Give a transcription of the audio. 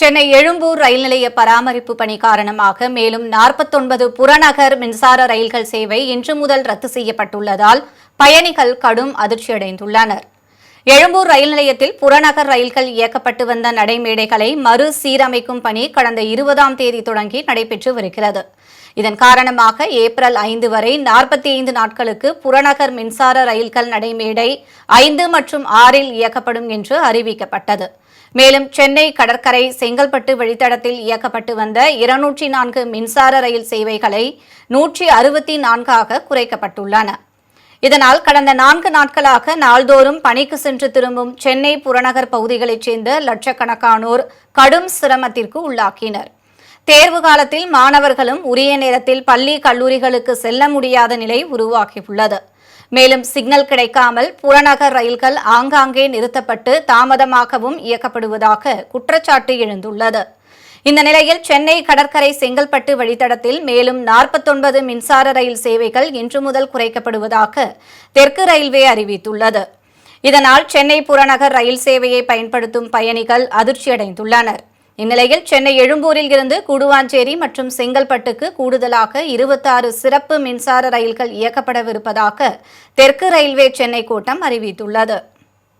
சென்னை எழும்பூர் ரயில் நிலைய பராமரிப்பு பணி காரணமாக மேலும் 49 புறநகர் மின்சார ரயில்கள் சேவை இன்று முதல் ரத்து செய்யப்பட்டுள்ளதால் பயணிகள் கடும் அதிர்ச்சியடைந்துள்ளனர். எழும்பூர் ரயில் நிலையத்தில் புறநகர் ரயில்கள் இயக்கப்பட்டு வந்த நடைமேடைகளை மறுசீரமைக்கும் பணி கடந்த 20ஆம் தேதி தொடங்கி நடைபெற்று வருகிறது. இதன் காரணமாக ஏப்ரல் 5 வரை 45 நாட்களுக்கு புறநகர் மின்சார ரயில்கள் நடைமேடை 5 மற்றும் 6இல் இயக்கப்படும் என்று அறிவிக்கப்பட்டது. மேலும் சென்னை கடற்கரை செங்கல்பட்டு வழித்தடத்தில் இயக்கப்பட்டு வந்த 204 மின்சார ரயில் சேவைகளை 164ஆக குறைக்கப்பட்டுள்ளன. இதனால் கடந்த 4 நாட்களாக நாள்தோறும் பணிக்கு சென்று திரும்பும் சென்னை புறநகர் பகுதிகளைச் சேர்ந்த லட்சக்கணக்கானோர் கடும் சிரமத்திற்கு உள்ளாக்கினர். தேர்வு காலத்தில் மாணவர்களும் உரிய நேரத்தில் பள்ளி கல்லூரிகளுக்கு செல்ல முடியாத நிலை உருவாகியுள்ளது. மேலும் சிக்னல் கிடைக்காமல் புறநகர் ரயில்கள் ஆங்காங்கே நிறுத்தப்பட்டு தாமதமாகவும் இயக்கப்படுவதாக குற்றச்சாட்டு எழுந்துள்ளது. இந்த நிலையில் சென்னை கடற்கரை செங்கல்பட்டு வழித்தடத்தில் மேலும் 49 மின்சார ரயில் சேவைகள் இன்று முதல் குறைக்கப்படுவதாக தெற்கு ரயில்வே அறிவித்துள்ளது. இதனால் சென்னை புறநகர் ரயில் சேவையை பயன்படுத்தும் பயணிகள் அதிர்ச்சியடைந்துள்ளனர். இந்நிலையில் சென்னை எழும்பூரில் இருந்து கூடுவாஞ்சேரி மற்றும் செங்கல்பட்டுக்கு கூடுதலாக 26 சிறப்பு மின்சார ரயில்கள் இயக்கப்படவிருப்பதாக தெற்கு ரயில்வே சென்னை கோட்டம் அறிவித்துள்ளது.